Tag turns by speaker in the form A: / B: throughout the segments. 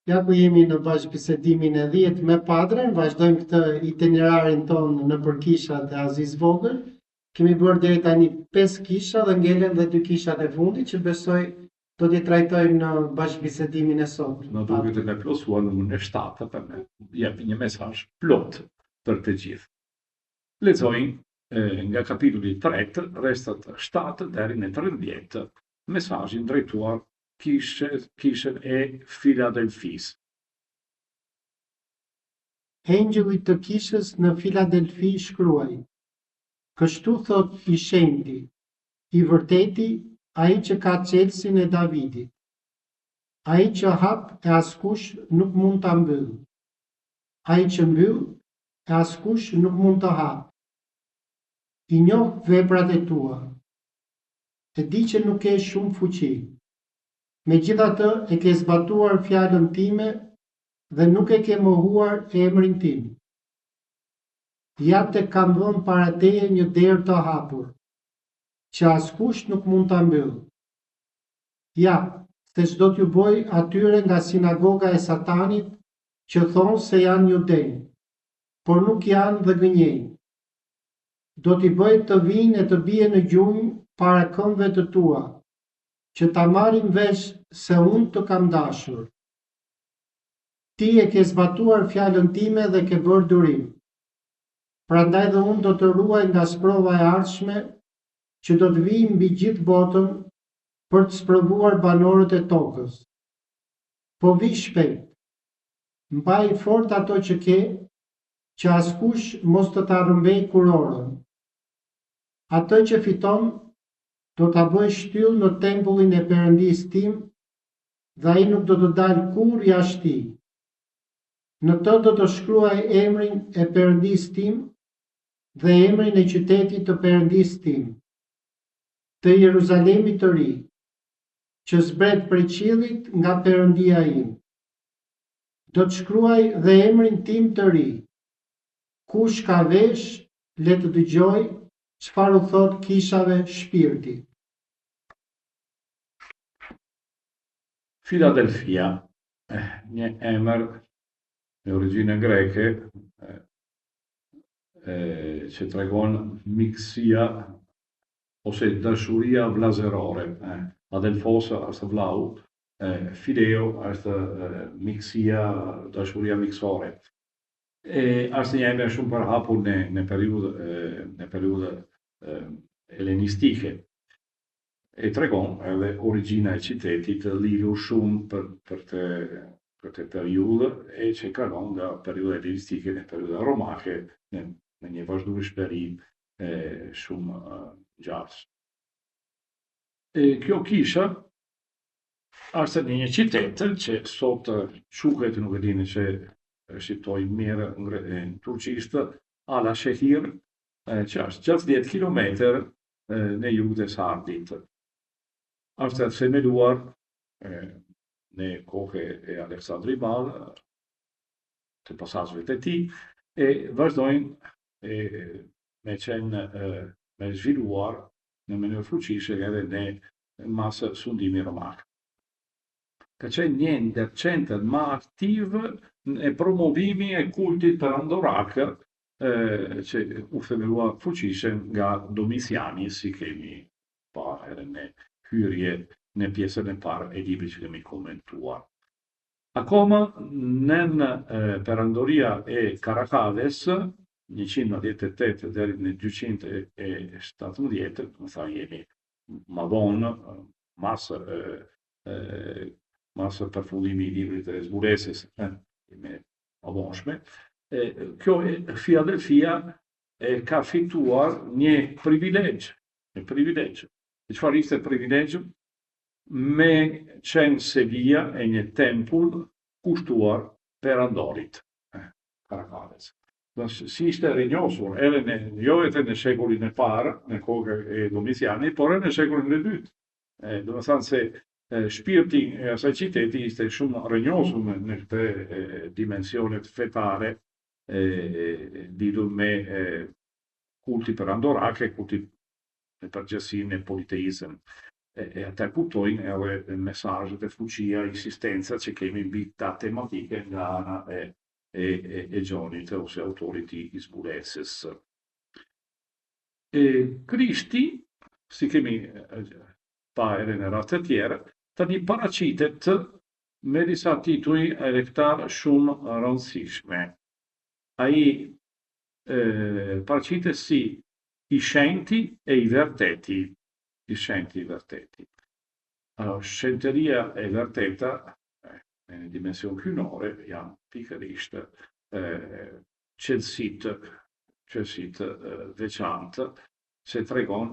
A: Ja ku jemi në bashkëbisedimin e 10 me Padren, vazhdojmë këtë itinerarin tonë në për kishat e Aziz Vogël. Kemi bërë deri tani 5 kisha dhe ngelen dhe 2 kishat e fundit që besoj do t'i trajtojmë në bashkëbisedimin e sotëm.
B: Në duket e me plotësuar numrin e 7 për me jepi një mesazh plot për të gjithë. Lexojmë nga kapitulli 3, rrestat 7 deri në 13, mesazhin drejtuar kishën e Filadelfisë.
A: Engjëllit të kishës në Filadelfi shkruaj: Kështu thot i shenjti, i vërteti, ai që ka çelësin e Davidit, ai që hap e askush nuk mund ta mbyll, ai që mbyll e askush nuk mund të hap. I njoh veprat e tua, e di që nuk ke shumë fuqi. Megjithatë e ke zbatuar fjalën time dhe nuk e ke mohuar emrin tim. Ja te kam vënë para teje një derë të hapur, që askush nuk mund ta mbyll. Ja, se çdo t'ju boj atyre nga sinagoga e Satanit, që thonë se janë judej, por nuk janë dhe gënjejnë. Do t'i bëj të vinë e të bie në gjunjë para këmbëve të tua, që ta marrin vesh se unë të kam dashur. Ti e ke zbatuar fjalën time dhe ke bërë durim. Prandaj dhe unë do të ruaj nga sprova e ardhshme që do të vijë mbi gjithë botën për të sprovuar banorët e tokës. Po vi shpejt. Mbaj fort ato që ke, që askush mos të ta rrëmbej kurorën. Atë që fiton do ta bëj shtyllë në tempullin e Perëndisë tim, dhe ai nuk do të dalë kurrë jashtë tij. Në të do të shkruaj emrin e Perëndisë tim dhe emrin e qytetit të Perëndisë tim, të Jeruzalemit të ri, që zbret prej qiellit nga Perëndia im. Do të shkruaj dhe emrin tim të ri. Kush ka vesh, le të dëgjoj çfarë u thot kishave shpirti.
B: Filadelfia, një emër me origjinë greke që tregon mikësia ose dashuria vllazërore. Adelfosa është vllau, Fileo është mikësia, dashuria miqësore. Është një emër shumë përhapur në periudhë helenistike. E tregon edhe origjina e qytetit lidhur shumë për të periudhë e që kalon nga periudha helenistike në periudha romake në një vazhdueshmëri shumë gjatë. Kjo kisha është një qytet që sot quhet, nuk e dini që shqiptoj mirë në turqisht, Ala Shehir, që është 60 kilometër në jug të Sardit. Është themeluar në kohën e Aleksandri i Madh, të pasazhëve të tij, e vazhdojnë me zhvilluar në mënyrë fuqishme edhe në mas sundimi romak. Ka qenë një ndër qendrat më aktive e promovimi e kultit perandorak që u themelua fuqishëm nga Domiciani, si kemi parë edhe në hyrje në pjesën e parë e librit që kemi komentuar. Akoma nën perandoria e Karakades, 198 deri në 217, më tha jemi më vonë, mas përfundimi i librit të zbulesis me avonshme, kjo Filadelfia ka fituar një privilegj. E çfarë ishte privilegj? Me qenë Sevilla e një tempull kushtuar perandorit, Karakades. Si ishte rinjosur edhe jo vetëm në shekullin e parë, në kohën e Domicianit, por edhe në shekullin e dytë. Do të thënë se shpirti e asaj qyteti ishte shumë rinjosur në këtë dimensionet fetare lidhur me kulti perandorak e kulti në përgjithësi në politeizëm. e atë kuptojnë edhe mesazhet e fuqia, insistenca që kemi mbi ta tematike nga ana e Gjonit ose autorit i zbulesës. Krishti, si kemi pa edhe në raste të tjera, tani paraqitet me disa tituj edhe këta shumë rëndësishme. Ai paraqitet si i scienti e i vërteti. I scienti e i vërteti. Allora, scienteria e vërteta në dimension hynore janë pikërisht qelësitë veçantë që tregon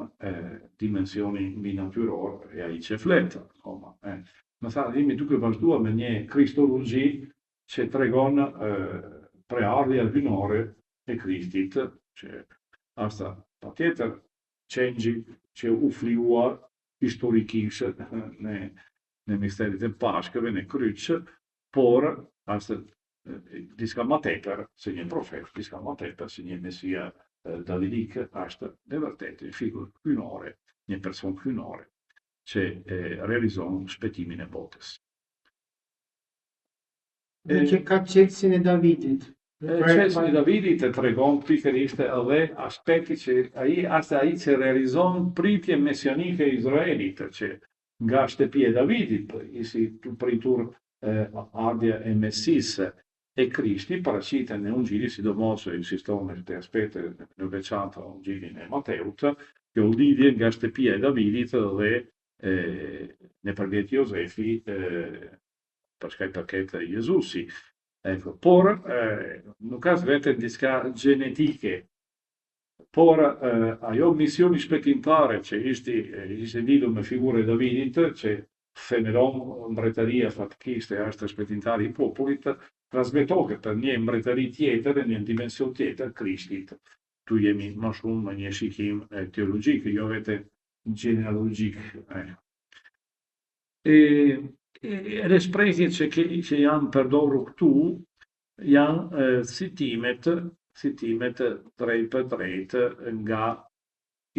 B: dimensionin mbi natyror e ai që flet. Më tha, jemi duke vazhduar me një kristologji që tregon preardhja hynore e Krishtit, që asta patjetër çengji që u fliuar historikisht në misterit e Pashkëve, në kryqë, por është diçka më tepër se një profet, diçka më tepër se një mesia davidik, është në vërtetë një figurë hynore, një person hynore që realizon shpëtimin e botës.
A: Dhe që ka qelësin e Davidit.
B: Qelësin e Davidit e tregon pikërisht edhe aspekti që ai që realizon pritje mesionike e Izraelit, që nga shtëpia e Davidit isi të pritur ardhja e Mesisë e Krishti, paraqiten në Ungjili, sidomos insiston në këtë aspekt në veçantë Ungjilin e Mateut, kjo lidhje nga shtëpia e Davidit dhe nëpërmjet Jozefi për shkak të këtë Jezusi. Por nuk ka vetëm diçka gjenetike, por ajo misioni shpëtimtare që ishte lidhur me figurën e Davidit, që themelon mbretëria fatikisht e është shpëtimtari i popullit, transmetohet për një mbretëri tjetër, një dimension tjetër, Krishtit. Tu jemi më shumë në një shikim teologjik, jo vetëm genealogjik. Edhe shprehjet që janë përdorur këtu janë citimet drejt për drejt nga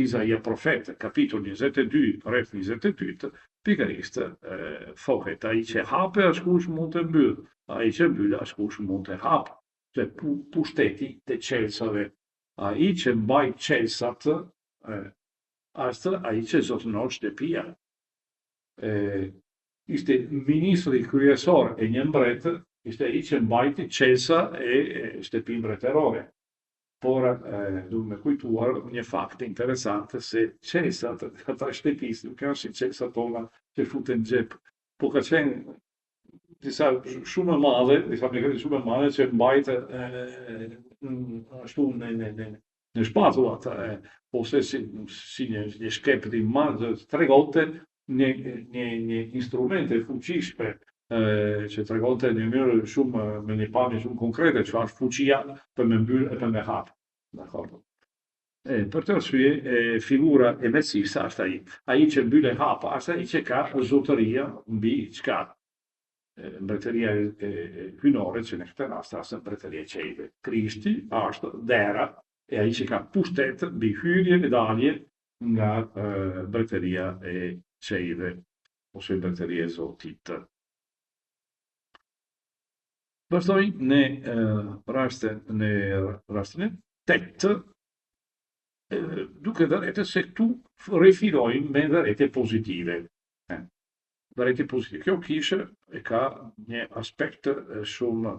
B: Isaia profet, kapitulli 22, rreth 22, pikërisht thohet ai që hape askush mund të mbyll, ai që mbyll askush mund të hap. Që pushteti të qelsave, ai që mbajt qelsat, është ai që zotënon shtëpia. Ishte ministri kryesor e një mbretë, ishte ai që mbajti qelsa e shtëpi mbretërore. Por duhet me kujtuar një fakt interesant, se qelsat ata shtëpisë nuk janë si qelsat tona që futen në xhep, po ka qenë disa shumë e madhe, disa mekanitë shumë e madhe që mbajtë ashtu në shpatullat, ose si një shkepët i madh, tregonte një instrumente fuqishme që tregonte në mënyrë shumë me një pamje shumë konkrete çfarë është fuqia për me mbyll e për me hap. D'accordo? Për të arsye figura e Mesisë është ai që mbyll e hap, është ai që ka zotëria mbi çka? Mbretëria hynore, që në këtë rast është mbretëria e qejve. Krishti është dera e ai që ka pushtet mbi hyrje e dalje nga mbretëria e qejve ose mbretëria e Zotit. Vazhdoj në rastin e 8, duke dhënë se këtu rifirojmë me dhënete pozitive. Dhënete pozitive. Kjo kishë e ka një aspekt shumë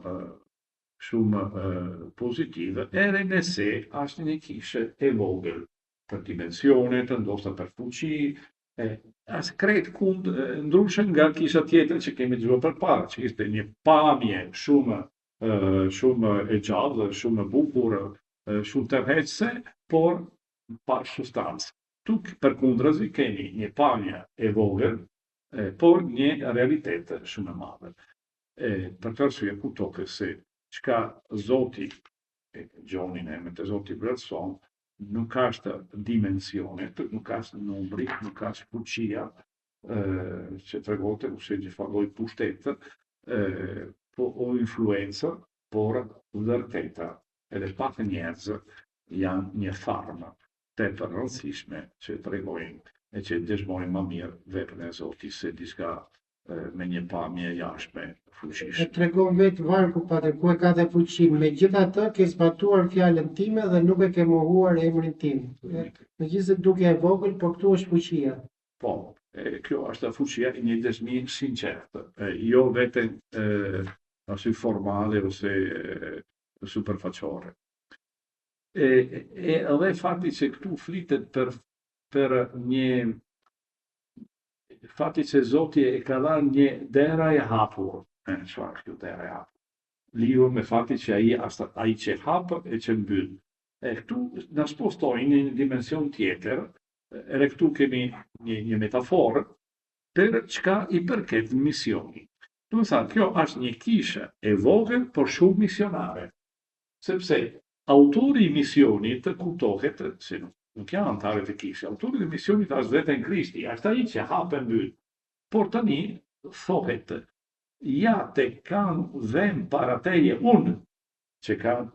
B: pozitiv, edhe nëse është një kishë e vogël për dimensionet, ndoshta për fuqi, as krejt kund ndryshe nga kisha tjetër që kemi dëgjuar përpara, që ishte një pamje shumë e gjallë, shumë e bukur, shumë tërheqëse, por pa substancë. Tu përkundrazi kemi një pamje e vogël, por një realitet shumë e madhe. Për të arsye kuptohet se çka Zoti, Gjonin e me të Zoti vlerëson, nuk është dimensionet, nuk është numri, nuk është fuqia që tregote ose çfarë lloj pushtet, o influencë, por vërteta. Edhe pak njerëz janë një farmë tepër rëndësishme që tregojnë e që dëshmojnë më mirë veprën e Zotit se diçka me një pamje jashtme
A: E
B: fuqishme.
A: tregon vetë vargu pater ku e ka dhe fuqinë. Megjithatë ke zbatuar fjalën time dhe nuk e ke mohuar emrin tim. Megjithëse duke e vogël, por këtu është fuqia.
B: Po, kjo është fuqia e një dëshmi sinqertë, jo vetëm asy formale ose superficiore. Edhe fakti që këtu flitet për një fakti që Zoti e ka dhënë një dera e hapur. Çfarë është kjo dera e hapur? Lidhur me fakti që ai që hap e që mbyll. Këtu na spostojnë në një dimension tjetër, edhe këtu kemi një metaforë për çka i përket misionit. Do të thënë, kjo është një kishe e vogël, por shumë misionare. Sepse autori i misionit kuptohet se nuk janë antarët e kishë. Autori i misionit është vetëm Krishti, është ai që hap e mbyll. Por tani thohet, ja te kanë vënë para teje unë, që kanë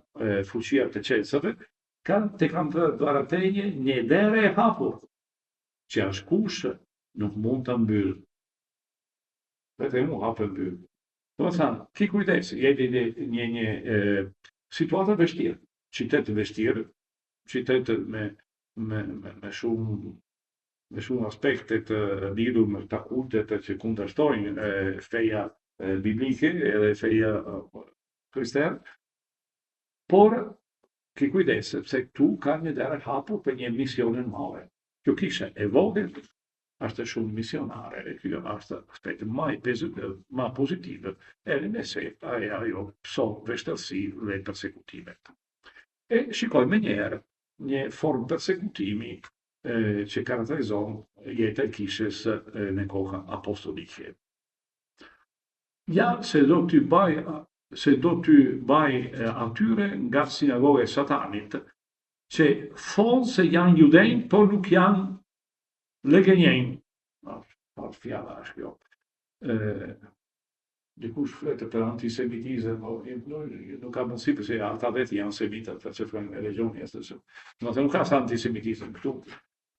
B: fuqia të qelsave, te kanë vënë para teje një derë e hapur, që askush nuk mund ta mbyll. Vetëm u hap e mbyll. Do të thënë, ki kujdes, jeni një situatë e vështirë, qytet e vështirë, qytet me shumë aspekte të lidhur me këta kultet që kundërshtojnë feja biblike edhe feja kristane, por ki kujdes, sepse këtu ka një derë hapur për një misionin madhe. Kjo kishe e vogël është shumë misionare, e kjo është aspekt ma pozitive, edhe nëse ajo sot vështërsi dhe persekutimet. E shikojmë njerë një formë persekutimi që karakterizon jetë e kishës në koha apostolike. Ja se do t'y baj atyre nga sinagoge e satanit, që thonë se janë judenj, por nuk janë legenjenj. Fjala është kjo. Dikush fletë për antisemitizëm, nuk ka mundësi përse ata vetë janë semitët, që flenë e regjoni. Nuk ka antisemitizëm këtu.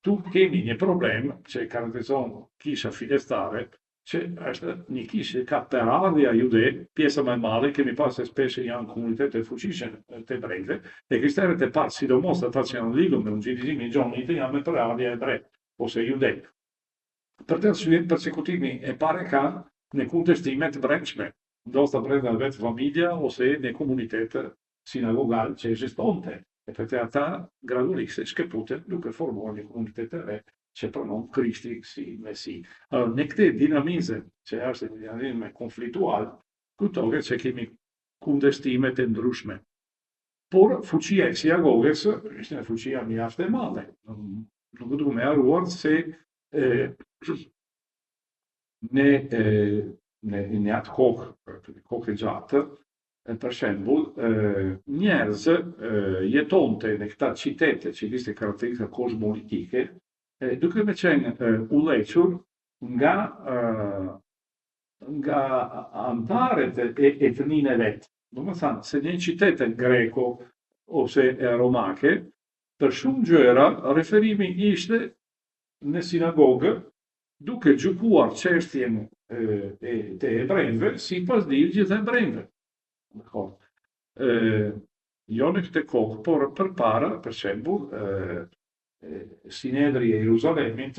B: Tu kemi një problem që karakterizon kisha fidestare, që është një kishë ka peradhja jude, pjesa më e madhe, kemi pasë se speshe janë komunitete fuqishme të ebrejve, e krishterët e parë, sidomos ata që janë lidhur me ungjillizimin e Gjonit, janë me peradhja ebrejve, ose jude. Për të arsye, persekutimi e parë ka në kundërshtimet të brendshme, ndoshta brenda vetë familja ose në komunitet sinagogal që ekzistonte. E për të ata gradualisht se shkëputen duke formuar një komunitet të re që pranon Krishti si Mesi. Në këtë dinamizëm që është një dinamizëm konfliktual, kuptohet që kemi kundërshtimet e ndryshme. Por fuqia e sinagogës është një fuqia mjaft e madhe. Nuk duhet me harruar se në atë kohë gjatë, për shembull, njerëz jetonte në këta qytete që kishte karakteristika kozmopolitike, duke me qenë udhëhequr nga antarët e etninë e vet. Domethënë, se në qytete greko ose romake, për shumë gjëra referimi ishte në sinagogë, duke gjykuar çështjen të hebrejve sipas ligjit të hebrejve. Jo në këtë kohë, por përpara, për shembull, Sinedri e Jeruzalemit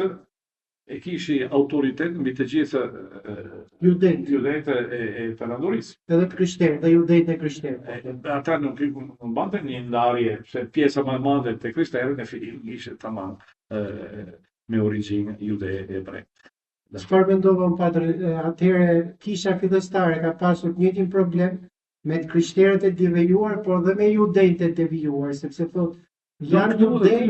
B: e kishi autoritet mbi të gjithë judet e perandorisë.
A: Edhe krishterë, dhe judet e krishterë.
B: Ata nuk bante një ndarje, se pjesa më e madhe të krishterëve në fillim ishte tamam me origjinë jude e hebre.
A: Çfarë mendova patër, atëherë kisha fidestare ka pasur të njëjtin problem me të krishterët e devijuar, por dhe me judejt e devijuar, sepse thotë janë judej,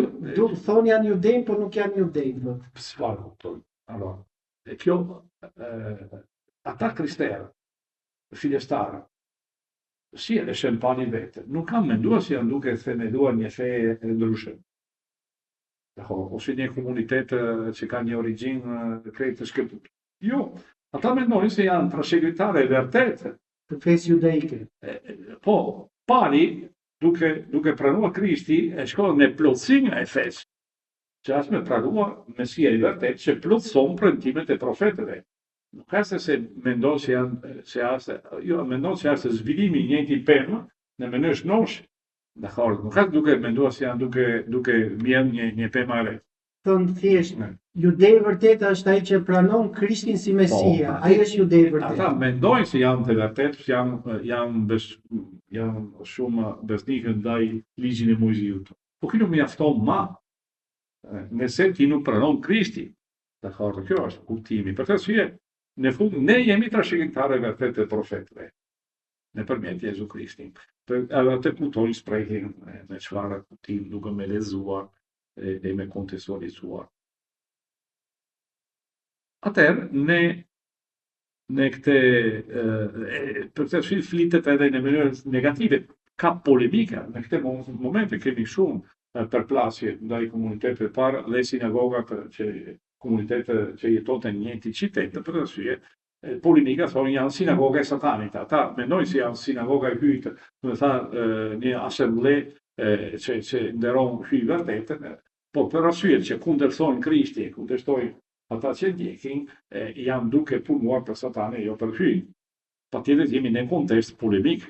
A: thonë janë judej, por nuk janë judej.
B: Çfarë kupton? Allora, kjo ata krishterë fidestarë si e shempani vetë, nuk kanë menduar se janë duke themeluar një fe e ndryshme. Ose një komunitet që ka një origjinë krejt të shkëput. Jo, ata mendojnë se janë trashëgimtare e vërtetë
A: të fesë judeike.
B: Po, pari, duke pranuar Krishti, e shkollën në plotësinë e fesë. që është me pranuar Mesia i vërtet që plotëson premtimet e profetëve. Nuk është se mendon se mendon se është zhvillimi i njëjtit pemë në mënyrë shnosh. Dakor, nuk është duke menduar se janë duke mbjell një pemë e re.
A: Thon thjesht, judei vërtet është ai që pranon Krishtin si Mesia. Ai është judei vërtet.
B: Ata mendojnë se janë të vërtetë, janë shumë besnikë ndaj ligjit e Mojsiut. Po kjo nuk mjafton më. Nëse ti nuk pranon Krishtin. Dakor, kjo është kuptimi. Për të arsye, në fund ne jemi trashëgimtarë vërtet të profetëve nëpërmjet Jezu Krishtit. Edhe të kuptojnë shprehin me çfarë kuptim duke me lexuar e me kontekstualizuar. Atëherë, ne këtë për të flitet edhe në mënyrë negative, ka polemika, në këtë momente kemi shumë përplasje ndaj komuniteteve parë dhe sinagogat komunitetet që jetonte në njëjtin qytet, për arsye polemika thonë janë sinagoga e satanit. Ata mendojnë se janë sinagoga e hyjtë, do të thonë një asemble që nderon hyj vërtetën, po për arsye që kundërshtojnë Krishtin, kundërshtojnë ata që ndjekin, janë duke punuar për satanin, jo për hyjin. Patjetër jemi në kontekst polemik.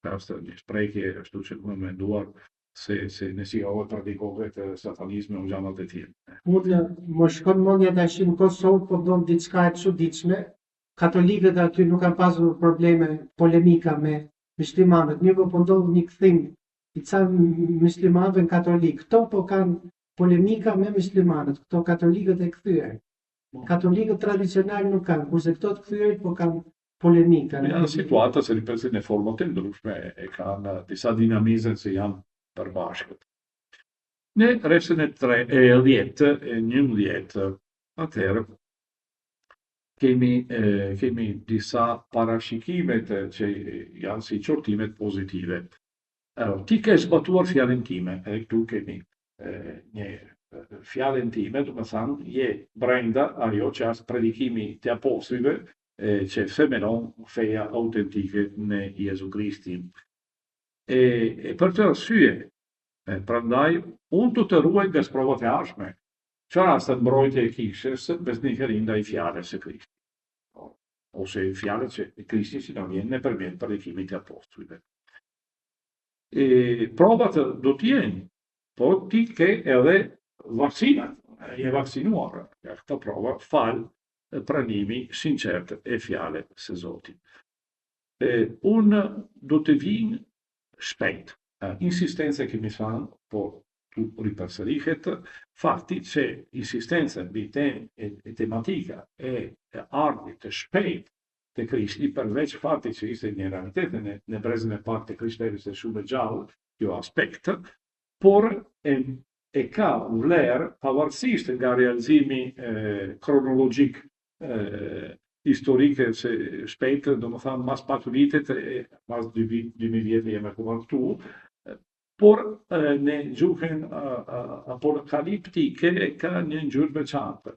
B: Është një shprehje ashtu që më menduar se në sinagoga praktikohet satanizmi o gjëra të tjera.
A: Më shkon mendja tash në Kosovë, po don diçka e çuditshme. Katolikët aty nuk kanë pasur probleme polemika me muslimanët, mirë po ndodh një kthim i ca muslimanëve katolik. Këto po kanë polemika me muslimanët, këto katolikët e kthyer. Katolikët tradicional nuk kanë, kurse këto të kthyerit po kanë polemika.
B: Janë situata se ripresin në forma të ndryshme e kanë disa dinamizme që janë përbashkët. Në rrethën e 11, atëherë kemi disa parashikimet që janë si qortimet pozitive. Ti ke zbatuar fjalën time, këtu kemi një fjalën time, do të thënë, je brenda ajo që është predikimi të apostujve që themelon feja autentike në Jezu Krishtin. E për të arsye, prandaj, unë të ruaj nga provat e ardhshme. Çfarë është mbrojtja e kishës besnikëri ndaj fjalës së Krishtit. Ose fjalët që Krishti si na vjen nëpërmjet predikimit të apostujve. Provat do të jenë, po ti ke edhe vaksinat, je vaksinuar. Këto prova fal pranimi sinqert e fjalës së Zotit. Unë do të vinë shpejt. Insistenza kemi thënë, po tu ripërsërihet, fakti që insistenca mbi temë e tematika e ardhmit të shpejt të Krishtit, përveç fakti që ishte një realitet në brezën e parë të Krishterës e shumë gjallë, kjo aspekt, por e ka vlerë pavarësisht nga realizimi kronologjik historike që shpejt, do më thamë, mas pak vitet, mas 2000 vjetë jemi akoma këtu, por në gjuhën apokaliptike ka një ngjyrë veçantë.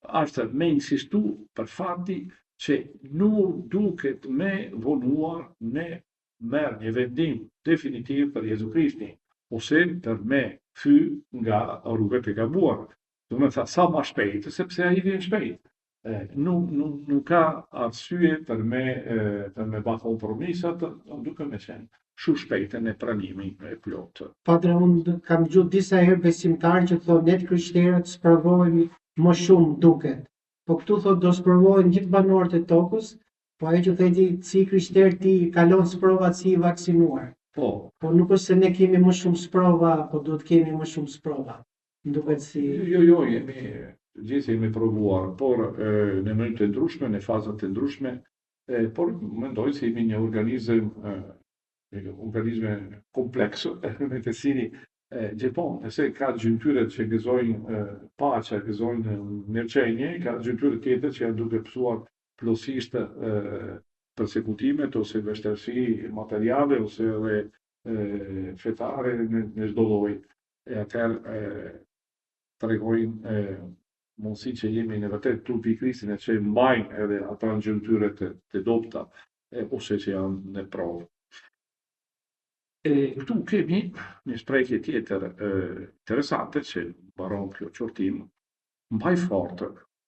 B: Është me insistu për fakti që nuk duket me vonuar në merr një vendim definitiv për Jezu Krishtin, ose për me thy nga rrugët e gabuara. Do të thënë sa më shpejt, sepse ai vjen shpejt. Nuk ka arsye për me bë kompromisat, duke me qenë shumë shpejtë në pranimin e plotë.
A: Padre, unë kam gjuhë disa herë besimtarë që thonë ne të krishterët sprovohemi më shumë duket. Po këtu thotë do sprovohen gjithë banorët e tokës, po ai që thëti si krishter ti kalon sprovat si i vaksinuar. Po nuk është se ne kemi më shumë sprova, po duhet kemi më shumë sprova. Duket si
B: Jo, gjithë jemi provuar, por në mënyrë të ndryshme, në faza të ndryshme, por mendoj se jemi një organizëm kompleks, me të cili gjithmonë, nëse ka gjymtyre që gëzojnë paqe, gëzojnë mirëqenie, ka gjymtyre tjetër që janë duke pësuar plotësisht persekutimet ose vështirësi materiale ose edhe fetare në çdo lloj. Atëherë tregojnë mundësi që jemi në vërtet trupi i Krishtit që mbajnë edhe ata gjymtyre të dobta ose që janë në provë. Këtu kemi një shprehje tjetër interesante që mbaron kjo qortim, mbaj fort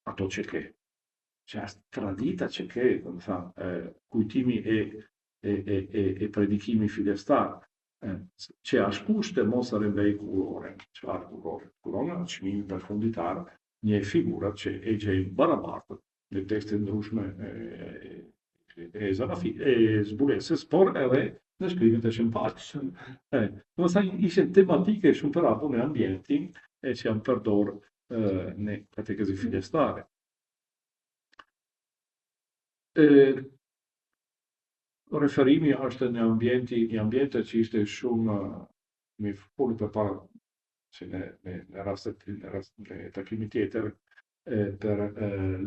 B: ato që ke. Që është tradita që ke, do të thënë, kujtimi e predikimi fidestar, që askush të mos rrëmbej kuroren. Çfarë kurore? Kurora është çmimi përfunditar, një figurat që e gjejmë barabartë në tekste ndryshme e zbulesës, por edhe në shkrimet e shëmpaqës. Do të thënë, ishin tematike shumë të rapur në ambientin e që janë përdor në katekezi fidestare. Referimi është në ambiente që ishte shumë mi folur përpara se në rastet në takimit tjetër për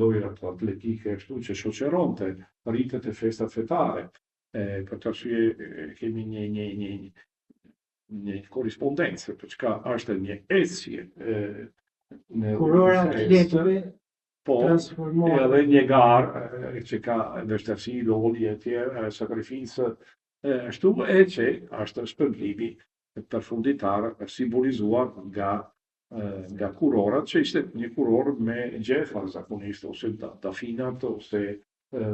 B: lojrat atletike ashtu që shoqëronte rritet e festat fetare. Për të arsye kemi një korrespondencë për çka është një ecje në
A: Kurora atletëve transformohet
B: edhe një garë që ka vështirësi, lodhje e tjerë, sakrificë ashtu e që është shpërblimi përfunditar simbolizuar nga kurorat, që ishte një kuror me gjefa zakonisht, ose dafinat, ose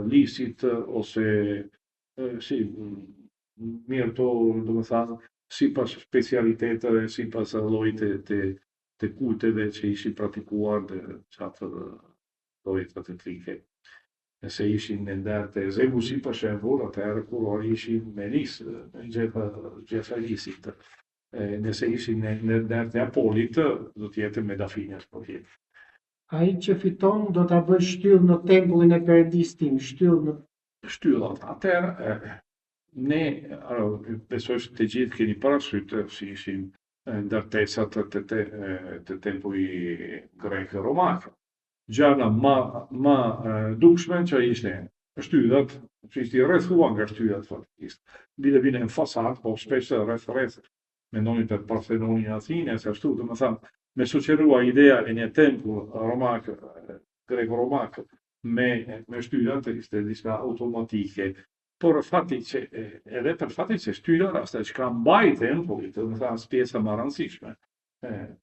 B: lisit, ose si mirëto, do të thënë, sipas specialiteteve, sipas llojit të kulteve që ishin praktikuar në çatë llojet atletike. Nëse ishin në ndër të Zeusi, për shembull, atëherë kurori ishin me lis, gjefa lisit. Nëse ishin në ndër të Apolit, do të jetë me dafinjas, po jetë.
A: ai që fiton do ta bëj shtyllë në tempullin e Perëndisë tim, shtyllë në
B: Shtyllat. Atëherë ne besoj se të gjithë keni parasysh si ishin ndërtesat të tempullit grek romak. Gjana ma dukshme që ishte shtyllat, që ishte rrethuar nga shtyllat faktikisht. Bile vine në fasad, po shpesh rreth. Mendoni për Parthenonin e Athinës, ashtu, do të thënë, me shoqërua idea e një tempull romak, grek-romak, me shtyllat ishte diçka automatike. Por fati që edhe për fati që shtyllat është që ka mbaj tempullit, do të thënë pjesa më e rëndësishme.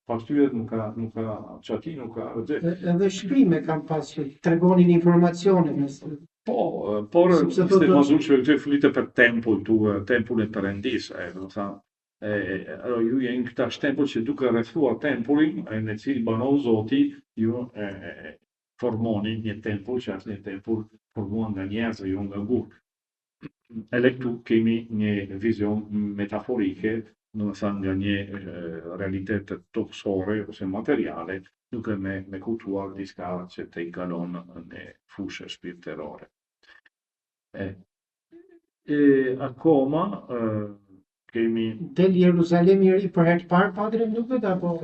B: Pa shtyllat nuk ka çati, nuk ka
A: edhe shkrime kanë pas që tregonin informacione.
B: Po, por ishte më shumë që flitet për tempullin e Perëndisë, do të thënë, ju jeni këta tempull që duke rrethuar tempullin në cilin banon Zoti, ju formoni një tempull që është një tempull formuar nga njerëz, jo nga gur. Edhe këtu kemi një vizion metaforike, do të thënë nga një realitet toksore ose materiale, duke me kuptuar diçka që të i kalon në fushë shpirtërore. Akoma kemi
A: Del Jeruzalemi i ri për herë të parë, padre, nuk vetë apo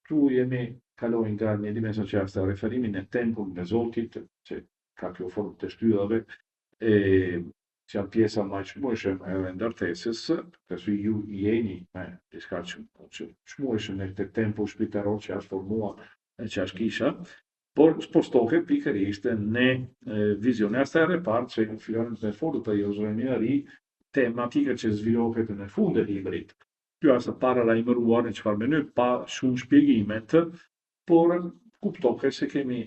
B: tu jemi kalojnë nga një dimension që është referimin e tempull në Zotit, që ka kjo formë të shtyllave, që janë pjesa më e çmueshme e ndërtesës, pasi ju jeni me diçka që çmueshme në këtë tempull shpirtëror që është formuar, që është kisha, por spostohet pikërisht në vizionin e parë që fillon të folë për Jeruzalemin e ri, tematika që zhvillohet në fund të librit. Kjo është para lajmëruar në çfarë mënyrë, pa shumë shpjegimet, por kuptohet se kemi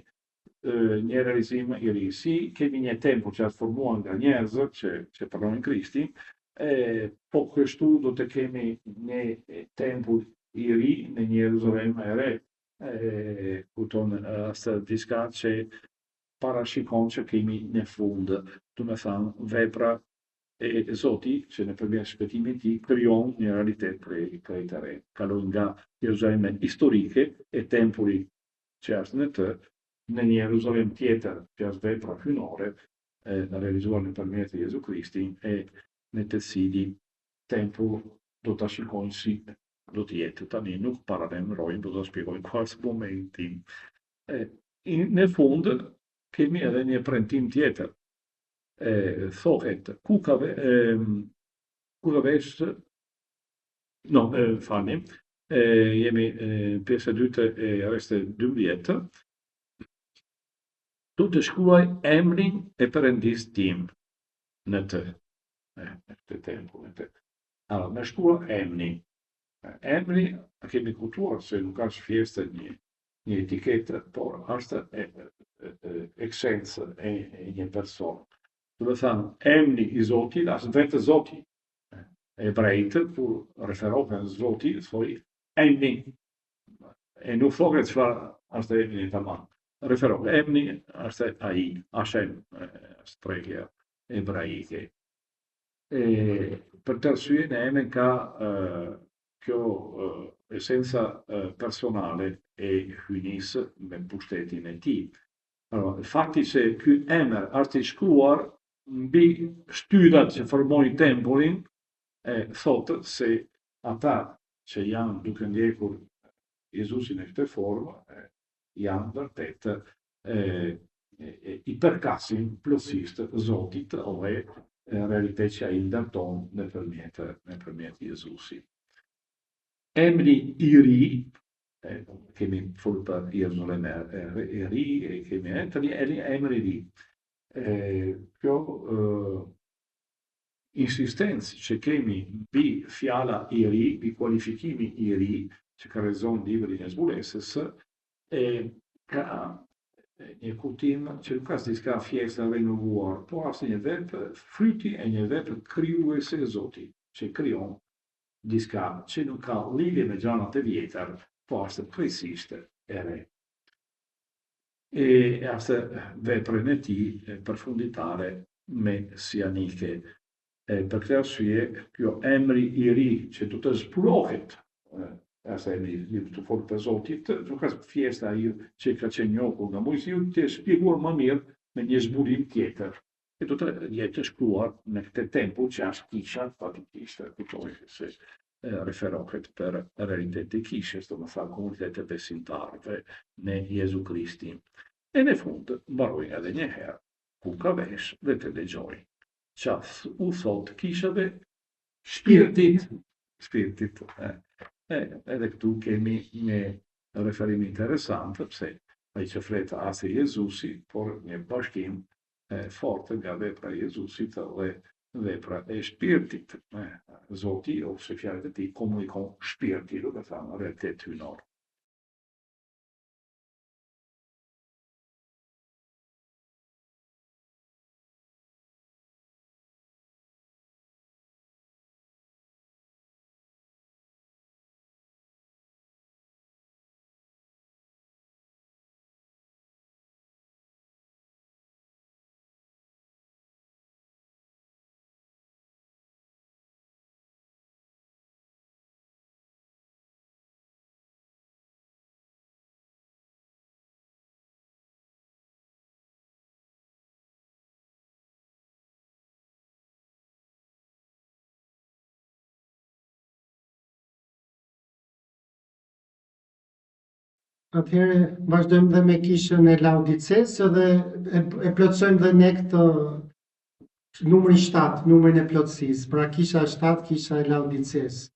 B: një realizim i ri, si kemi një tempull që është formuar nga njerëz që pranojnë Krishtin, po kështu do të kemi një tempull i ri në një Jeruzalem e re. Kupton, është diçka që parashikon që kemi në fund, do të thënë, vepra e Zoti që nëpërmjet shpëtimit të tij krijon një realitet prej të re. Kalon nga Jeruzalemi historike e tempulli që është në të, në një Jeruzalem tjetër që është vepra hyjnore realizuar nëpërmjet Jezu Krishtit, e në të cilin tempull do ta shikojnë si do të jetë. Tani nuk paralajmërojmë, do ta shpjegojmë pas momentin. Në fund kemi edhe një premtim tjetër. Thohet jemi pjesë e dytë e rreste 12, do të shkruaj emrin e Perëndisë tim në të. këtë tempullit. Allora, me shkruar emri. Emri kemi kuptuar se nuk është thjesht një etiketë, por është eksencë e një persone. Do të thënë, emri i Zotit është vetë Zoti. Hebrejtë, kur referohen Zotit, thoi emri. E nuk thohet çfarë është emri tamam. Referohet emri është ai, Hashem, është trehja hebraike. Për të arsye në emrin ka kjo esenca personale e hyjnisë me pushtetin e tij. Allora, fakti se ky emër është i shkruar mbi shtyllat që formojnë tempullin, thotë se ata që janë duke ndjekur Jezusin në këtë formë, janë vërtet i përkasin plotësisht Zotit dhe realitet që ai ndërton nëpërmjet Jezusit. Emri i ri, kemi folur për Jeruzalem e ri, kemi emri i ri. Kjo insistencë që kemi mbi fjala i ri, mbi kualifikimi i ri, që ka realizon librin e zbulesës, ka një kuptim që nuk është diçka thjesht e renovuar, por është një vepër fryti e një vepër krijuese e Zotit, që krijon diçka që nuk ka lidhje me gjanat e vjetër, po është krejtësisht e re. E është veprën e tij përfunditare mesianike. Për këtë arsye, kjo emri i ri që do të zbulohet, është emri i të folë për Zotit, nuk është thjesht ai që ka qenë njohur nga Mojsiu, të shpjeguar më mirë me një zbulim tjetër. E do të jetë shkruar në këtë tempull që është kisha, faktikisht, kuptohet se referohet për realitet e kishës, domethënë komunitet e besimtarëve në Jezu Krishtin. E në fund mbaroj edhe një herë, ku ka vesh dhe të dëgjoj. Që u thot kishave shpirtit. Edhe këtu kemi një referim interesant, pse ai që flet as e Jezusi, por një bashkim fort nga vepra e Jezusit dhe vepra e shpirtit. Zoti ose fjalët e tij komunikon shpirtin, do të thënë realitet hyjnor.
A: Atëherë vazhdojmë dhe me kishën e Laodicesë dhe e plotësojmë dhe ne këtë numrin 7, numrin e plotësisë. Pra kisha 7, kisha e Laodicesë.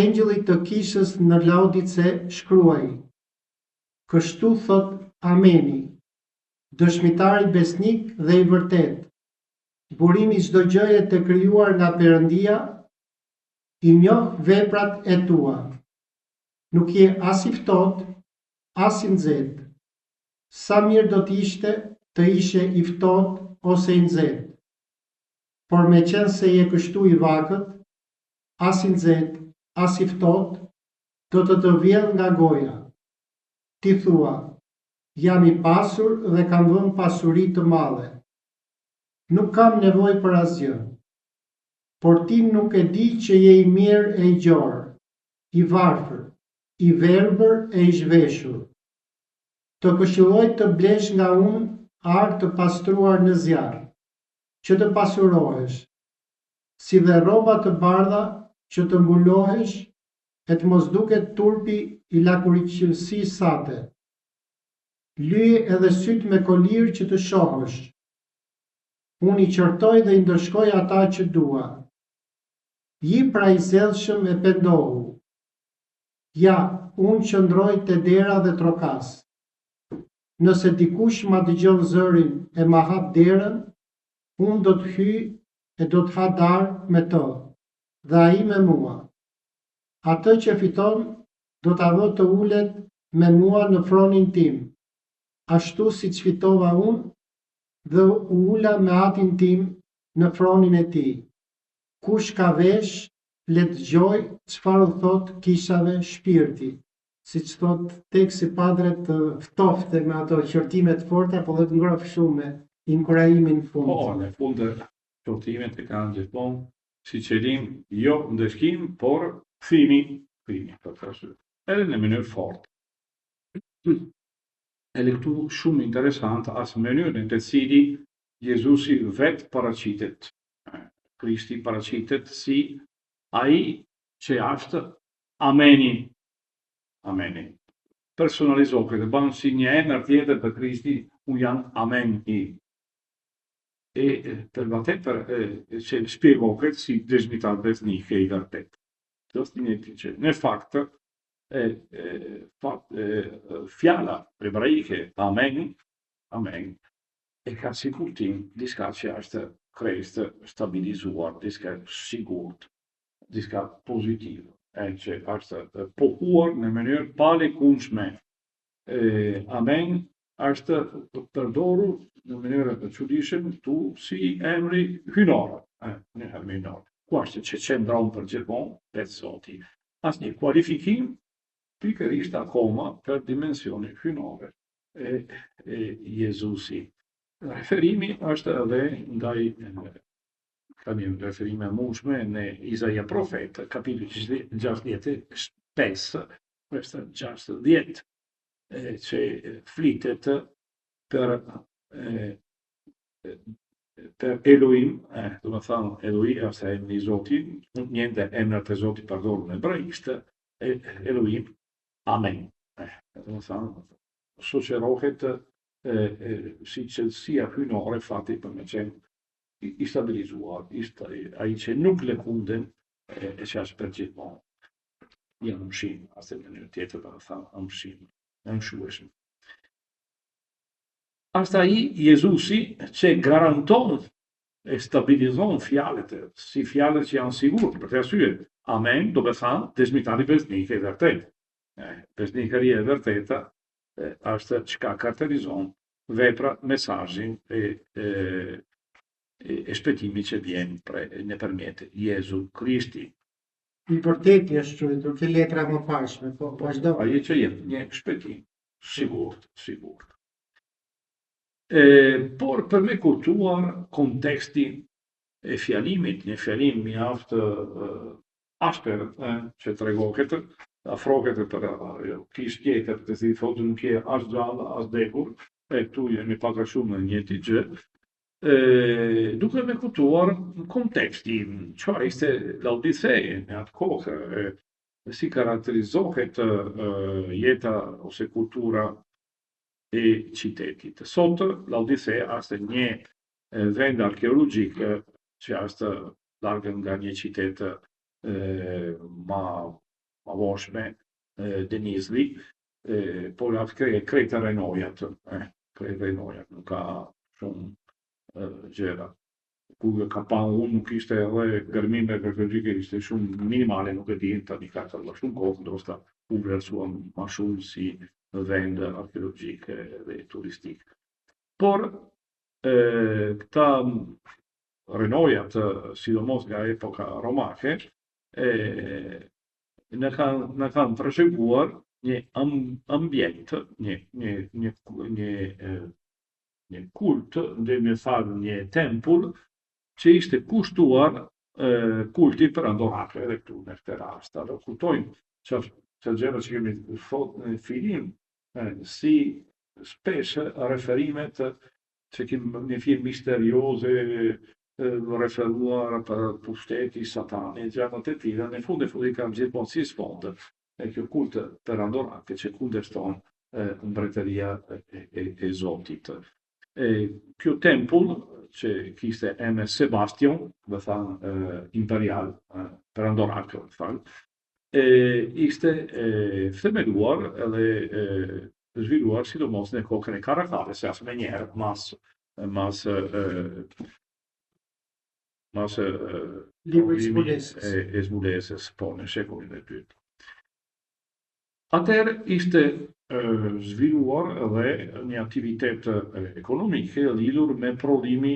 A: Engjëlli të kishës në Laodice shkruaj: Kështu thot Ameni, dëshmitari besnik dhe i vërtet, burimi çdo gjëje të krijuar nga Perëndia, i njoh veprat e tua. Nuk je as i ftohtë, as i nxehtë. Sa mirë do t'ishte të ishe i ftohtë ose i nxehtë. Por meqense je kështu i vakët, as i nxehtë, as i ftohtë, do të vjedh nga goja. Ti thua, jam i pasur dhe kam vënë pasuri të madhe. Nuk kam nevojë për asgjë. Por ti nuk e di që je i mirë e i gjorë, i varfër, i verbër e i zhveshur. Të këshilloj të blesh nga unë arë të pastruar në zjarr, që të pasurohesh, si dhe rroba të bardha që të mbulohesh, e të mos duket turpi i lakuricësisë sate. Lyje edhe syt me kolir që të shohësh. Unë i qërtoj dhe i ndërshkoj ata që dua. Ji pra i zellshëm e pendohu. Ja, unë qëndroj te dera dhe trokas. Nëse dikush ma dëgjon zërin e ma hap derën, unë do të hyj e do të ha darkë me to, dhe ai me mua. Atë që fiton do të arro të ulet me mua në fronin tim, ashtu si që fitova unë dhe u ula me atin tim në fronin e tij. Kush ka vesh, le të dëgjoj çfarë thot kishave shpirti. Siç thot teksti padre të ftofte me ato qortimet forta, po dhe të ngrohtë shumë me inkurajimin fund.
B: Po, në fund qortimet e kanë gjithmonë si qëllim jo ndëshkim, por kthimi, për të arsye. Edhe në mënyrë fortë. Edhe këtu shumë interesant as mënyrën të cili Jezusi vetë paraqitet. Krishti paraqitet si ai që është Ameni. Ameni. Personalizohet dhe banë si një emër tjetër për Krishti, unë jam Amen i. E për vërtet që shpjegohet si dëshmitar besnike i vërtet. Do të thotë që në fakt fjala hebraike Amen e ka si kuptim diçka që është krejtë stabilizuar, diçka sigurt, diçka pozitive, që është pohuar në mënyrë palekundshme. Amen është përdorur në mënyrë të çuditshme tu si emri hynor, në emri hynor. Ku është që qëndron për gjithmonë tek Zoti. Asnjë kualifikim pikërisht akoma për dimensioni hynore e Jezusi. Referimi është edhe ndaj kemi një referime mundshme në Izaia profet, kapitulli 65, verset 60, që flitet për Elohim, do të thonë Elohim është emri i Zotit, njënde emrat e Zotit përdorur në hebraisht, Elohim, Amen. Do të thonë shoqërohet si qëllësia hynore fati për me qenë i stabilizuar, ai që nuk lëkunden e që është për gjithmonë. Janë mshim, asë në një tjetër për të thënë mshim, në mshueshëm. Është ai Jezusi që garanton e stabilizon fjalët, si fjalët që janë sigurt, për të arsye. Amen, do të thënë dëshmitari besnike e vërtet. Besnikaria e vërteta është çka karakterizon vepra, mesazhin e shpëtimit që vjen nëpërmjet Jezu Krishti.
A: I vërteti është quajtur ke letra më pashme, po vazhdo.
B: Ai që jetë një shpëtim sigurt. Por për me kuptuar kontekstin e fjalimit, një fjalim mjaft ashpër që tregohet, afrohet për kish tjetër të si thotë nuk je as gjallë, as dekur, këtu jemi pak a shumë në njëjtë gjë. Duke me kuptuar kontekstin, çfarë ishte Laodicea në atë kohë, si karakterizohet jeta ose kultura e qytetit. Sot Laodicea është një vend arkeologjik që është larg nga një qytet ma voshme, Denizli, por atë krejt e renojat, nuk ka shumë gjëra. Ku ka pa unë nuk ishte edhe gërmime arkeologjike, ishte shumë minimale, nuk e di tani ka kaluar shumë kohë, ndoshta u vlerësuan më shumë si vend arkeologjik dhe turistik. Por këta renojat, sidomos nga epoka romake, në kanë trashëguar një ambient, një kult, dhe me thënë një tempull, që ishte kushtuar kultit për andorakë, edhe këtu në këtë rast. Do kuptojmë që gjëra që kemi thotë në fillim, si shpesh referimet që kemi një film misterioze, referuar për pushteti, satani, gjërat e tilla, në fund kanë gjithmonë si sfond kjo kult për andorakë që kundërshton mbretëria e Zotit. Kjo tempull që kishte emër Sebastion, do thënë imperial, për andorakë, do thënë, ishte themeluar edhe zhvilluar sidomos në kokën e Karakave, se as më njëherë mas masë
A: Libri i zbulesës.
B: e zbulesës, po, në shekullin e dytë. Atëherë ishte zhvilluar edhe një aktivitet ekonomike lidhur me prodhimi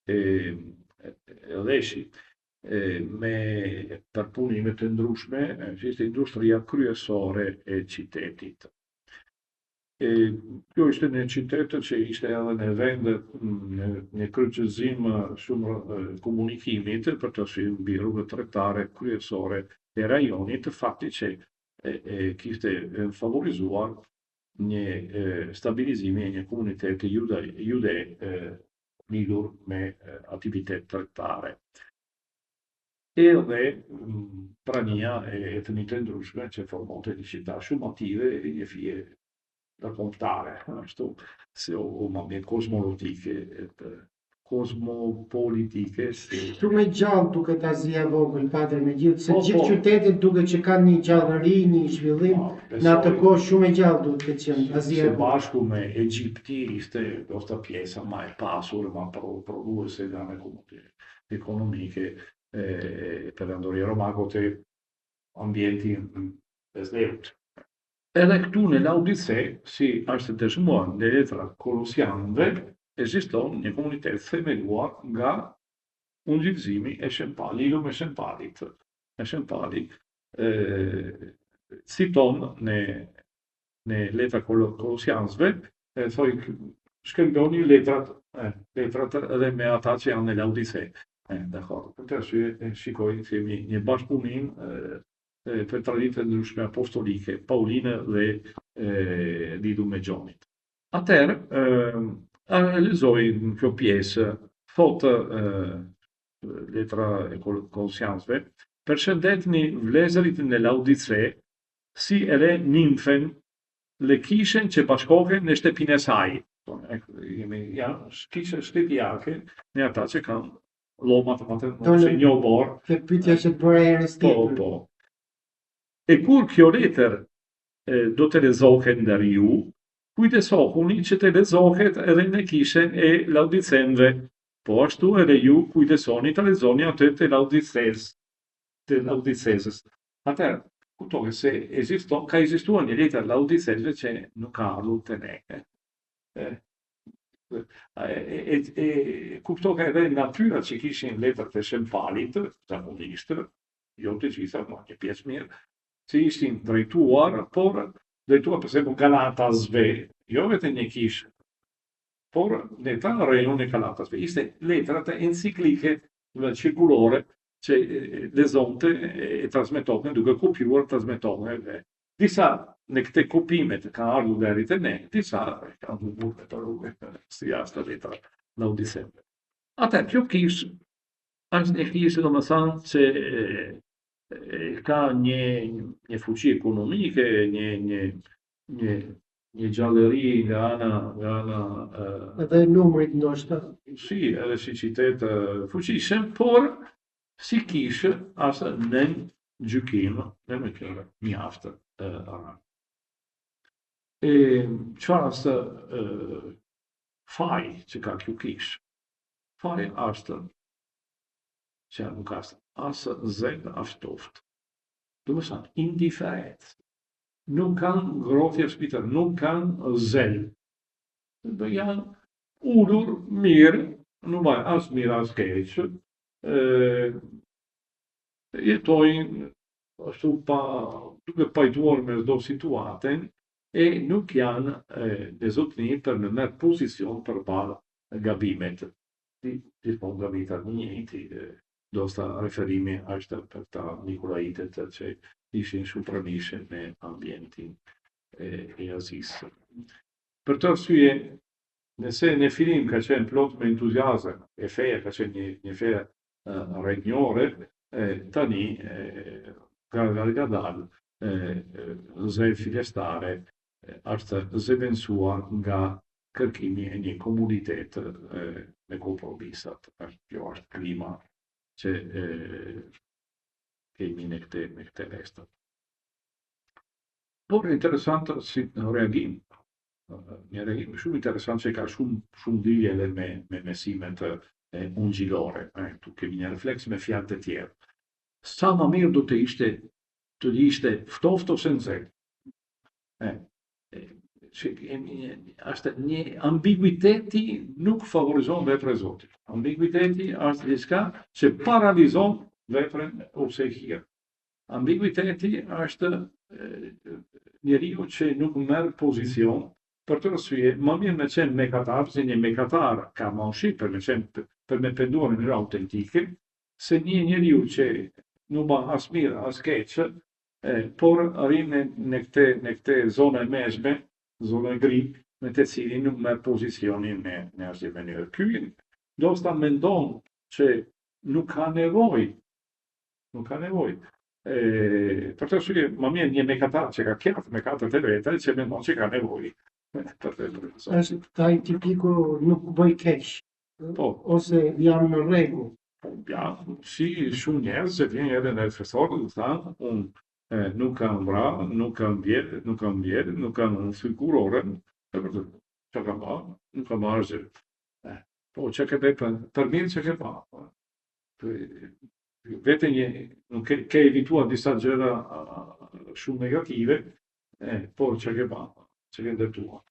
B: e dheshit, me përpunime të ndryshme, që ishte industria kryesore e qytetit. Kjo ishte një qytet që ishte edhe në vend një kryqëzim shumë komunikimit për të shih mbi rrugët tregtare kryesore e rajonit, fakti që kishte favorizuar një stabilizimi e një komuniteti jude lidhur me aktivitet tregtare. Edhe prania e etnitë ndryshme që formonte një città shumë attive e një fije da contare, se o ambiente cosmopolitiche, sì.
A: Shumë e gjallë duket Azia e vogël, patër me gjithë, se gjithë qytetet duket që kanë një gjallëri, një zhvillim, në atë kohë shumë e gjallë duhet të qenë Azia e
B: Se
A: vogël.
B: bashku me Egjipti ishte dosta pjesa ma e pasur, ma produse dane economiche per andorje romakote ambienti besleut. Edhe këtu në Laodice, si është dëshmuar në letrat Kolosianëve, ekziston një komunitet themeluar nga ungjillëzimi e Shëmpali, lidhur me Shëmpalit. E Shëmpali citon në letrat Kolosianëve, thoi shkëmboni letrat edhe me ata që janë në Laodice. Dakor. Për të arsye shikoj themi një bashkëpunim për traditën ndryshme apostolike, pauline dhe lidhur me Gjonit. Atëherë, lexoj në kjo pjesë, thotë letra e Kolosianëve, përshëndetni vëllezërit në Laodice, si edhe nimfen le kishen që bashkohen në shtëpinë e saj. Janë kishe shtëpiake në ata që kanë llomat më njohur.
A: Kjo pyetja që të bëra herës tjetër.
B: Po. E kur kjo letër do të lexohet ndër ju, kujdesohuni që të lexohet edhe në kishën e Laodicenëve, po ashtu edhe ju kujdesoni të lexoni atë të Laodicesës. Atëherë, kuptohet se ka ekzistuar një letër Laodicesëve që nuk ka ardhur te ne. Kuptohet edhe natyra që kishin letrat e Shëmpalit, zakonisht, jo të gjitha, ma një pjesë mirë, që ishin drejtuar për shembull Galatasve, jo vetëm një kishë, por në ta rejon e Galatasve. Ishte letrat enciklike cirkulore që lexonte e transmetonte duke kopjuar, transmetonte. Disa në këte kopimet ka ardhur deri te ne, disa kanë humbur me të rrugë, si jashtë letra Laodicenëve. Atë kjo kishë është një kishë domethënë që ka një fuqi ekonomike, një gjallëri nga ana
A: edhe numrit ndoshta.
B: Si, edhe si qytet fuqishëm, por si kishë është në gjykim dhe me kjo mjaftë anë. Çfarë është faj që ka kjo kishë? Faj është që nuk është asë zel as ftoft. Do të thonë indiferent. Nuk kanë ngrohtje shpirtërore, nuk kanë zel. Do janë ulur mirë, nuk vaj as mirë as keq. Jetojnë ashtu duke pajtuar me çdo situatën e nuk janë në zotëni për në merr pozicion përballë gabimet. Gjithmonë gabitat një njëjti. Dosta referimi është për ta Nikolaitet që ishin shumë pranishëm në ambientin e Azisë. Për të arsye, nëse në fillim ka qenë plot me entuziazëm, e feja ka qenë një fe regnjore, tani gadal zë filestare është zëvendësuar nga kërkimi e një komunitet me kompromisat. Kjo është klima që kemi në këte restat. Por interesant si reagim, një reagim shumë interesant që ka shumë lidhje edhe me mesimet ungjilore, tu kemi një refleks me fjalë të tjera. Sa më mirë do të ishte ftoftë ose nxehtë. Është një ambiguiteti nuk favorizon veprën e Zotit. Ambiguiteti është diçka që paralizon veprën ose hirën. Ambiguiteti është njeriu që nuk merr pozicion. Për të arsye, më mirë me qenë mekatar, se një mekatar ka më ushqim për me penduar në mënyrë autentike, se një njeriu që nuk bën as mirë as keq, por arrin në këtë zonë e meshme, zonë e gri, me të cilin nuk merr pozicionin në asnjë mënyrë. Ky ndoshta mendon që nuk ka nevojë. Për të arsye, më mirë një mekatar që ka kjaft me katërt e veta që mendon që ka nevojë.
A: Është ai tipiku nuk bëj keq.
B: Po.
A: Ose jam në rregull.
B: Ja, si shumë njerëz që vjen edhe në festor dhe thanë, unë nuk kam vra, nuk kam vjet, nuk kam figurore, që kam ba, nuk kam argjë. Po, që ke për mirë që ke ba. Vete nuk ke evituar disa gjëra shumë negative, por që ke ba, që ke ndërtuar.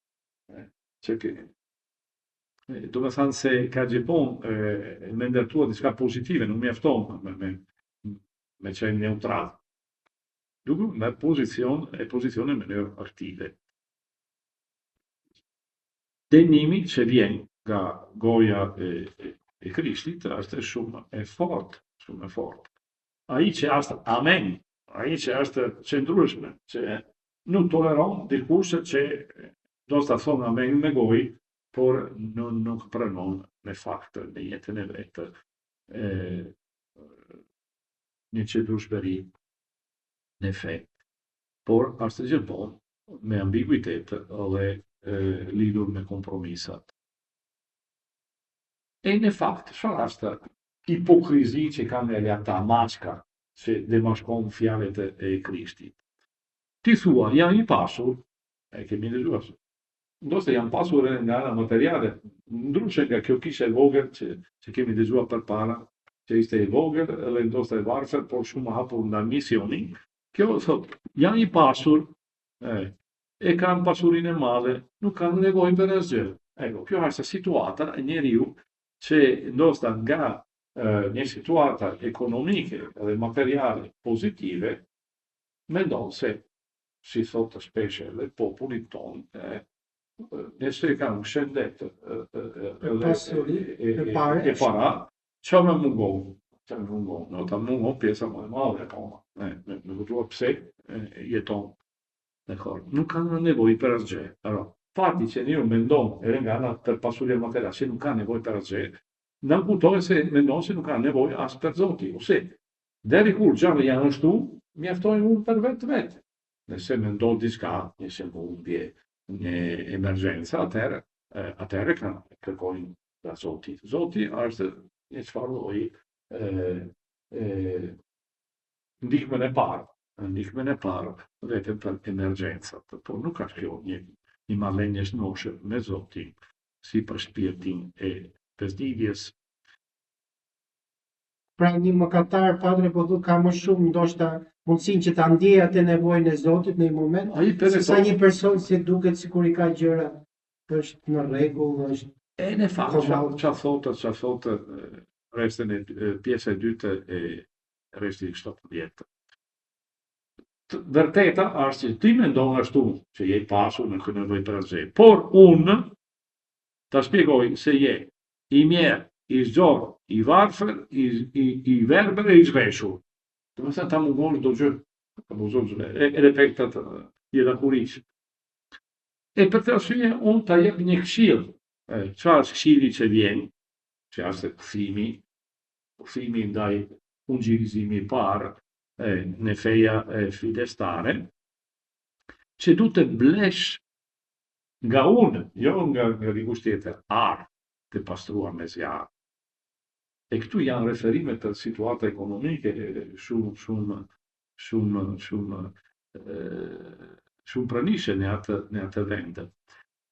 B: Do me thënë se ka gjepon me ndërtuar diçka pozitive, nuk mjafton me qenë neutral. Duke me pozicione në mënyrë aktive. Dënimi që vjen nga goja e Krishtit është shumë e fortë, shumë e fortë. Ai që është amen, ai që është qëndrueshme, që nuk toleron dikush që do të thonë amen me gojë, por nuk pranon me fakt në jetën e vetë një qëndrueshmëri në fe, por është gjithmonë me ambiguitet dhe lidhur me kompromisat. E në fakt, çfarë është hipokrizi që kanë edhe ata maçka që demashkon fjalët e Krishtit? Ti thua, janë i pasur, kemi dëgjuar, ndoshta janë pasur nga ana materiale, ndryshe nga kjo kishë e vogël që kemi dëgjuar përpara, që ishte e vogël dhe ndoshta e varfër, por shumë hapur nga misioni. Kjo thot, janë i pasur, e kanë pasurinë e madhe, nuk kanë nevojë për asgjë. Kjo është situata e njeriu që ndoshta nga një situata ekonomike dhe materiale pozitive, mendon se, si thotë shpesh edhe populli tonë, nëse kanë shëndet e para, që më mungon? No, ta mungon pjesa më e madhe, me kuptuar pse jeton. Nuk kanë nevojë për asgjë. Fati që njeriu mendon edhe nga ana për pasurinë materiale që nuk ka nevojë për asgjë, na kupton se mendon se nuk ka nevojë as për Zotin, ose deri kur gjallë janë ashtu, mjaftojnë unë për vetë. Nëse mendon diçka, nëse humbje, një emergjenca, atëherë kërkojnë nga Zoti. Zoti është një çfarë lloji ndihmën e parë vetëm për emergjencat, por nuk ka kjo një marrëdhënie shnoshe me Zotin, si për shpirtin e besdidjes.
A: Pra një mëkatar, padre, po thu ka më shumë ndoshta mundësinë që ta ndjejë atë nevojën e Zotit në një moment, sa një person që duket sikur i ka gjëra, është në rregull, është.
B: Në fakt, çfarë thotë rrestën e pjesa e dytë e rresti 17. Vërteta është që ti mendon ashtu që je i pasur në këtë nevojë për asgjë, por unë ta shpjegoj se je i mirë, i zgjorë, i varfër, i verbër e i zhveshur. Do të thënë ta mungon çdo gjë, edhe efektet jetëkurishë. E për të arsye unë ta jep një këshill. Çfarë është këshilli që vjen, që është kthimi ndaj ungjillizimit i parë në feja fidestare, që du të blesh nga unë, jo nga dikush tjetër, arë të pastruar me zjarë. E këtu janë referime për situata ekonomike shumë pranishe në atë vend.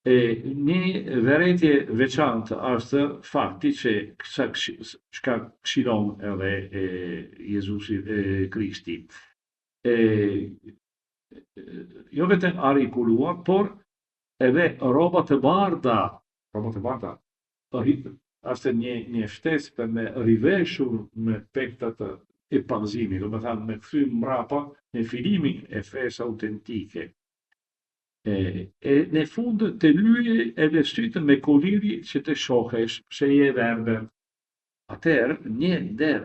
B: Një vërejtje veçantë është fakti që çka këshillon edhe Jezusi Krishti. Jo vetëm ari i kuluar, por edhe rroba të bardha është një shtesë për me riveshur me pektat e pallëzimit, do të thënë me kthy mbrapa në filimin e fesë autentike. Në fund të lyje edhe sytë me koliri që të shohesh pse je verbër. Atëherë një ndër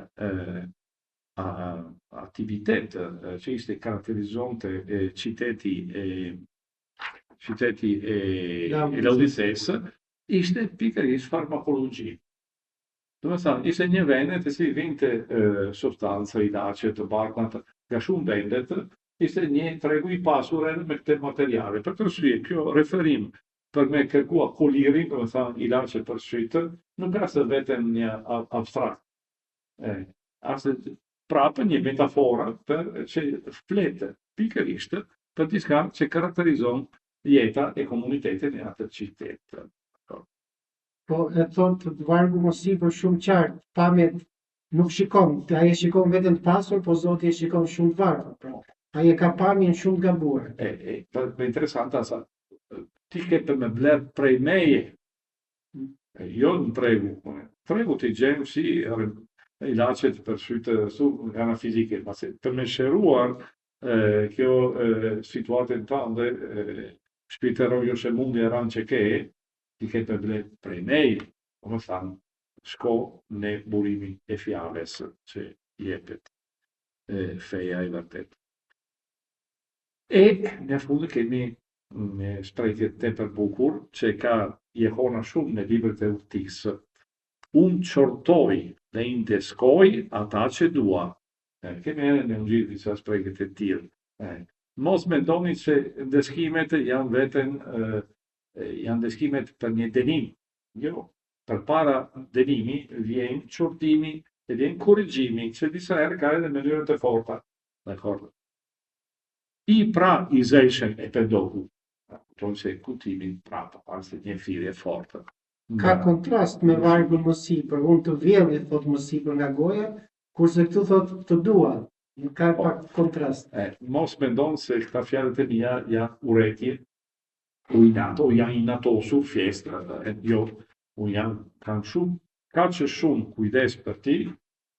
B: aktivitet që ishte karakterizonte qyteti e Laodicesë ishte pikërisht farmakologji. Do të thënë, ishte një vend të si vinte substanca ilaçe të bardha nga shumë vendet, ishte një tregu i pasur edhe me këte materiale. Për të arsye, kjo referim për me kërkua kolirin, do të thënë ilaçe për sytë, nuk është vetëm një abstrakt. Është prapë një metafora për që fletë pikërisht për diçka që karakterizon jeta e komunitetit në atë qytet.
A: Po e thotë vargu mos i për shumë qartë, pamjet nuk shikon, ai e shikon vetëm të pasur, po Zoti e shikon shumë të varfër. Ai e ka pamjen shumë të gabuar.
B: Më interesante sa ti ke për me bler prej meje. Jo në tregu. Tregu ti gjem si ilaçet për sytë nga fizike, pasi për me shëruar kjo situatën tënde shpirtërore ose mundi e rënd që ke, ti ke për bler prej meje, do të thënë shko në burimin e fjalës që jepet feja e vërtet. Në fund kemi një shprehje tepër bukur që ka Jehona shumë në librat e udhëtisë. Unë qortoj dhe i ndeskoj ata që dua. Kemi edhe në Ungjil disa shprehje të tilla. Mos mendoni që ndeskimet janë vetëm janë ndeskimet për një dënim. Jo, përpara dënimi vjen qortimi e vjen korrigjimi, që disa herë ka edhe mënyra të forta. Dakor? I pra i zeshën e pendohu. Kupton se kutimin prapë, është një thirrje forte.
A: Ka kontrast me vargun mosipër, unë të vjelli, thot mosipër nga goja, kurse këtu thot të dua. Ka pak kontrast.
B: Mos mendon se këta fjalët e mia janë urrëtie, o janë inatosur fjestra, jo, kanë shumë, ka që shumë kujdes për ti,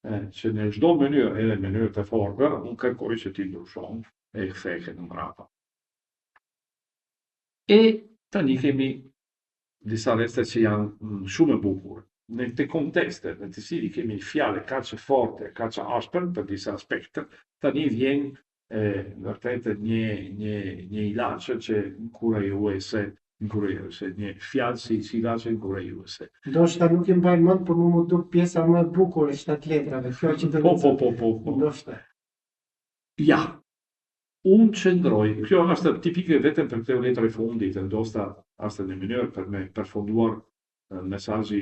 B: që në çdo mënyrë, edhe mënyrë të fortë, unë kërkoj që ti ndryshon e kthehen në mbrapa. Tani kemi disa reste që janë shumë e bukur. Në këtë kontekste, në të cilit kemi fjalë kaq të forte, kaq të ashpër për disa aspekte, tani vjen vërtet një ilaç që nkurajuese, një fjalë si ilaç nkurajuese.
A: Ndoshta nuk e mbaj mend, por më duk pjesa më e bukur e 7 letrave. Kjo që të
B: Po.
A: Ndoshta.
B: Ja. Unë qëndroj, kjo është tipike vetëm për këtë letrë e fundit, ndoshta është në mënyrë për me përfunduar mesazhi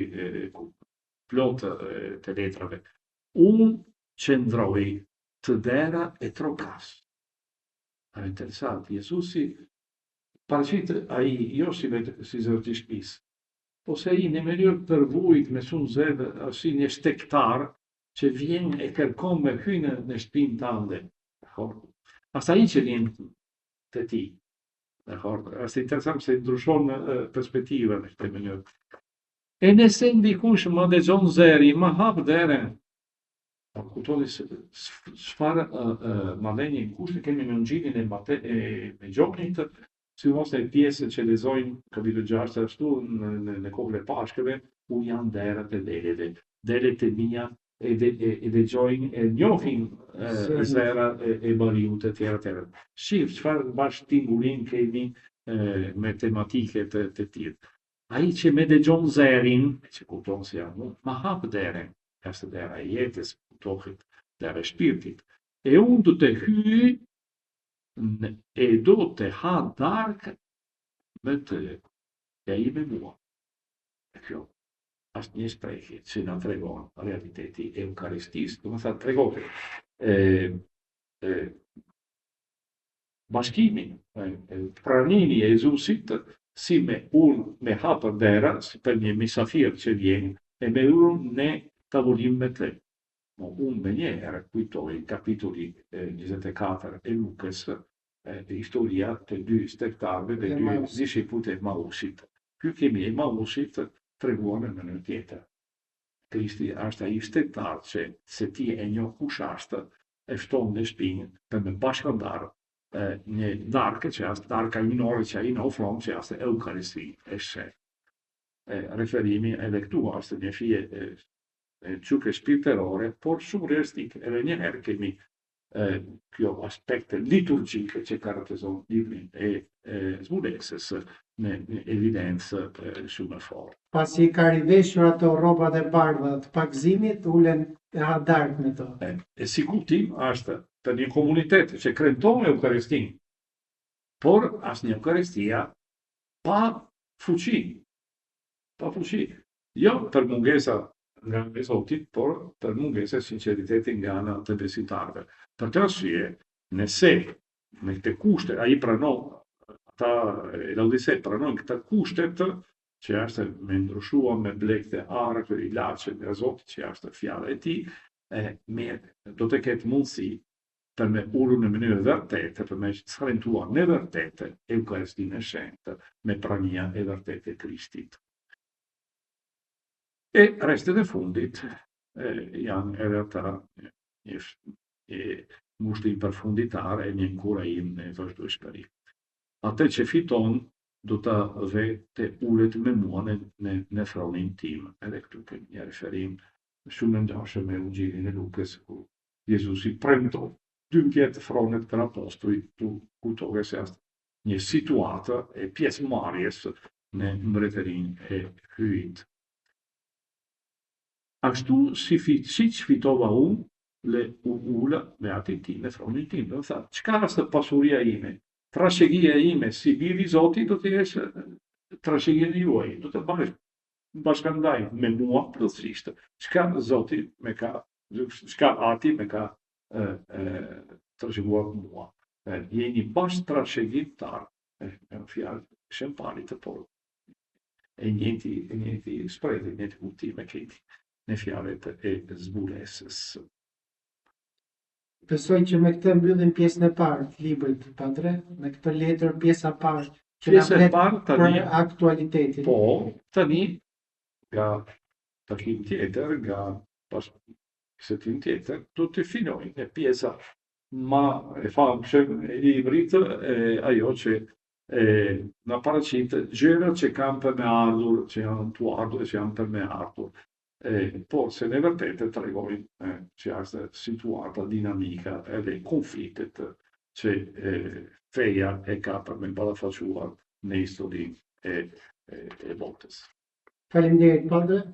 B: plot të letrave. Unë qëndroj të dera e trokas. Është interesant, Jezusi paraqit ai jo si zoti i shtëpisë, po se ai në mënyrë përvujt me shumë zëvë, si një shtektar që vjen e kërkon me hyjnë në shtëpinë tënde. Asta ai që vjen të ti. Është interesant se ndryshon perspektivën në këtë mënyrë. E nëse ndikush më dëgjon zëri, më hap derën. Kuptoni çfarë marrënie kushte kemi në Ungjilin e Gjonit, sidomos në pjesën që lexojmë kapitulli 6 ashtu në kohën e Pashkëve, ku janë derat e deleve. Deret e mia e dëgjojnë, e njohin zera e bariut e tjera. Shif çfarë bashkëtingullin kemi me tematike të tillë. Ai që me dëgjon zerin, që kupton se janë, ma hap derën, është dera e jetës, kuptohet, dera e shpirtit. E unë do të hyj e do të ha darkë me të e i me mua. E kjo është një shprehje që na tregon realiteti e Eukaristisë, do të thotë tregon bashkimin, pranimi e Jezusit si me unë me hapër dera, si për një misafir që vjen, e me unë në tavolim me te. Ma unë me njerë kujtoj kapitolli 24 e Lukës, historia të dy stektarëve dhe dy disipujt e Emausit. Ky kemi Emausit treguar në mënyrë tjetër. Krishti është ai stektar që se ti e njoh kush është, e fton në shpinë për me bashkëndarë një darkë që është darka minore që ai në ofron që është Eukaristi e shenjtë. Referimi edhe këtu është një fije çuke shpirtërore, por shumë realistike. Edhe një herë kemi kjo aspekte liturgjike që karakterizon librin e zbulesës në evidencë shumë e fortë.
A: Pasi I ka riveshur ato rrobat e bardha të pagëzimit, ulen e ha darkë me to.
B: E si kuptim është të një komunitet që kremton Eukaristin, por është një Eukaristia pa fuqi. Pa fuqi. Jo për mungesa nga e Zotit, por për mungesa e sinqeriteti nga ana të besimtarëve. Për të arsye, nëse me këte kushte ai pranon, ata e Laodicea pranojnë këta kushtet që është me ndryshua me blekë të arë, ilaçe nga Zoti që është fjala e tij, do të ketë mundësi për me ulur në mënyrë vërtetë, për me shkrentuar në vërtetë Eukaristinë e shenjtë me prania e vërtetë e Krishtit. E restet e fundit janë edhe ata një ngushtim përfunditar e një inkurajim në vazhdueshmëri. Atë që fiton do ta dhe të ulet me mua në thronin tim. Edhe këtu kemi një referim shumë ngjashëm me Ungjillin e Lukës, ku Jezusi premton 12 thronet për apostujt, tu kujtohet se është një situatë e pjesëmarrjes në mbretërinë e hyjit. Ashtu siç fitova unë, le u ula me atin tim në thronin tim. Do thënë, çka është pasuria ime? Trashëgia ime si biri I Zotit do të jesh trashëgia juaj, do të bëhesh bashkëndaj me mua plotësisht. Çka Zoti me ka, çka Ati me ka trashëguar mua. Jeni bashkë trashëgimtar, në fjalë shëmparit të por. E njëti shprehje, njëti kuptim e keti në fjalët e zbulesës.
A: Besoj që me këtë mbyllim pjesën e parë të librit, Padre, me këtë letër pjesa e parë që na flet për aktualitetin.
B: Po, tani nga takim tjetër, nga pjesëtim tjetër, do të finojnë në pjesa ma e famshme e librit, ajo që na paraqit gjërat që kanë për me ardhur, që janë tu ardhur, që janë për me ardhur. Por se në vërtetë tregojnë që është situata dinamika edhe konfliktet që feja e ka për me ballafaqsuar në historinë e botës.
A: Faleminderit, Padre.